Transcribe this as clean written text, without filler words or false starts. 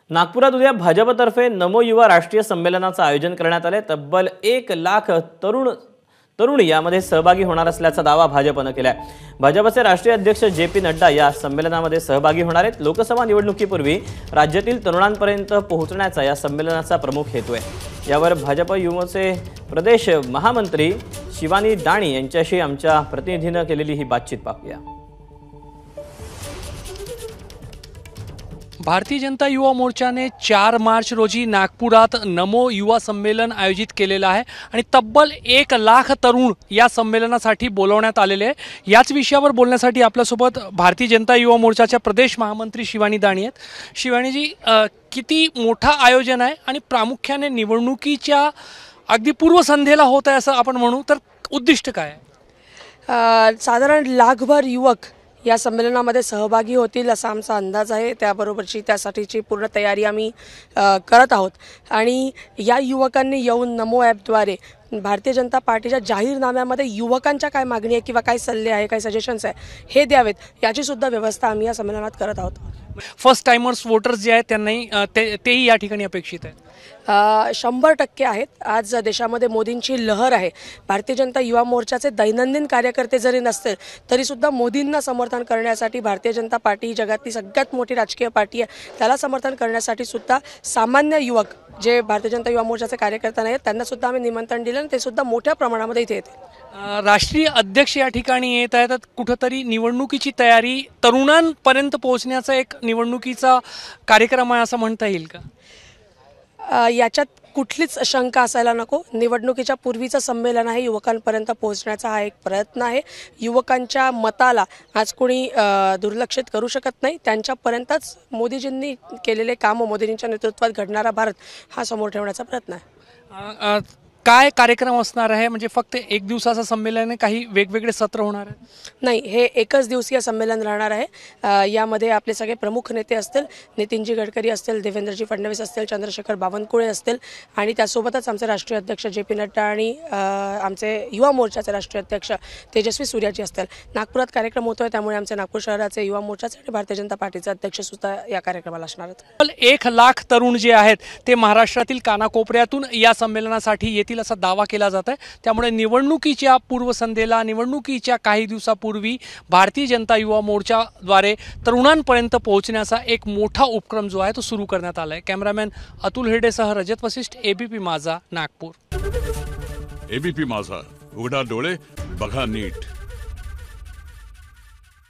नागपुरात उद्या भाजपतर्फे नमो युवा राष्ट्रीय संमेलनाचं आयोजन करण्यात आले। तब्बल 1 लाख तरुण यामध्ये सहभागी होणार असल्याचा दावा भाजपने केलाय। भाजपचे राष्ट्रीय अध्यक्ष जे.पी. नड्डा या संमेलनामध्ये सहभागी होणार आहेत। लोकसभा निवडणुकीपूर्वी राज्यातील तरुणांपर्यंत पोहोचण्याचा या संमेलनाचा प्रमुख हेतू आहे। यावर भाजप युवचे प्रदेश महामंत्री शिवानी दाणी यांच्याशी आमच्या प्रतिनिधीने केलेली ही बातचीत पाहूया। भारतीय जनता युवा मोर्चाने 4 मार्च रोजी नागपुरात नमो युवा संमेलन आयोजित केलेलं आहे आणि तब्बल 1 लाख तरुण या संमेलनासाठी बोलवण्यात आलेले आहे। याच विषयावर बोलण्यासाठी आपल्यासोबत भारतीय जनता युवा मोर्चाच्या प्रदेश महामंत्री शिवानी दाणी आहेत। शिवानीजी, किती मोठा आयोजन आहे आणि प्रामुख्याने निवडणुकीच्या अगदी पूर्वसंध्येला होत आहे असं आपण म्हणू तर उद्दिष्ट काय आहे? साधारण लाखभर युवक या संमेलनामध्ये सहभागी होतील असा आमचा अंदाज आहे। त्याबरोबरची त्यासाठीची पूर्ण तयारी आम्ही करत आहोत आणि या युवकांनी येऊन नमो ॲपद्वारे भारतीय जनता पार्टीच्या जाहीरनाम्यामध्ये युवकांच्या काय मागणी आहे किंवा काय सल्ले आहे, काय सजेशन्स आहे हे द्यावेत, याची सुद्धा व्यवस्था आम्ही या संमेलनात करत आहोत। फर्स्ट टाइमर्स वोटर्स जे आहेत त्यांनाही तेही या ठिकाणी अपेक्षित आहे। 100% आहेत। आज देशामध्ये मोदींची लहर आहे। भारतीय जनता युवा मोर्चाचे दैनंदिन कार्यकर्ते जरी नसतील तरीसुद्धा मोदींना समर्थन करण्यासाठी भारतीय जनता पार्टी जगातली सगळ्यात मोठी राजकीय पार्टी आहे, त्याला समर्थन करण्यासाठी सुद्धा सामान्य युवक जे भारतीय जनता युवा मोर्चाचे कार्यकर्ते आहेत त्यांना सुद्धा आम्ही निमंत्रण दिलं आणि ते सुद्धा मोठ्या प्रमाणामध्ये इथे येतील। राष्ट्रीय अध्यक्ष या ठिकाणी येत आहेत, कुठेतरी निवडणुकीची तयारी तरुणांपर्यंत पोहोचण्याचा एक निवडणुकीचा कार्यक्रम आहे असं म्हणता येईल का? याच्यात कुठलीच शंका असायला नको। निवडणुकीच्या पूर्वीचं संमेलन आहे, युवकांपर्यंत पोहोचण्याचा हा एक प्रयत्न आहे। युवकांच्या मताला आज कोणी दुर्लक्षित करू शकत नाही। त्यांच्यापर्यंतच मोदीजींनी केलेले काम, मोदींच्या नेतृत्वात घडणारा भारत हा समोर ठेवण्याचा प्रयत्न आहे। काय कार्यक्रम असणार आहे? म्हणजे फक्त 1 दिवसाचं संमेलन आहे, काही वेगवेगळे सत्र होणार आहे? नाही, हे एकच दिवसीय संमेलन राहणार आहे। यामध्ये आपले सगळे प्रमुख नेते असतील, नितीनजी गडकरी असतील, देवेंद्रजी फडणवीस असतील, चंद्रशेखर बावनकुळे असतील आणि त्यासोबतच आमचे राष्ट्रीय अध्यक्ष जे.पी. नड्डा आणि आमचे युवा मोर्चाचे राष्ट्रीय अध्यक्ष तेजस्वी सूर्याजी असतील। नागपुरात कार्यक्रम होतोय, त्यामुळे आमचे नागपूर शहराचे युवा मोर्चाचे आणि भारतीय जनता पार्टीचे अध्यक्ष सुद्धा या कार्यक्रमाला असणार आहेत। 1 लाख तरुण जे आहेत ते महाराष्ट्रातील कानाकोपऱ्यातून या संमेलनासाठी येतील असा दावा केला जात आहे। त्यामुळे निवडणुकीच्या पूर्वसंध्येला, निवडणुकीच्या काही दिवसापूर्वी भारतीय जनता युवा मोर्चाद्वारे तरुणांपर्यंत पोहोचण्याचा एक मोठा उपक्रम जो आहे तो सुरू करण्यात आला आहे। कॅमेरामॅन अतुल हिरडेसह रजत वशिष्ठ, एबीपी माझा, नागपूर। एबीपी माझा, उघडा डोळे बघा नीट।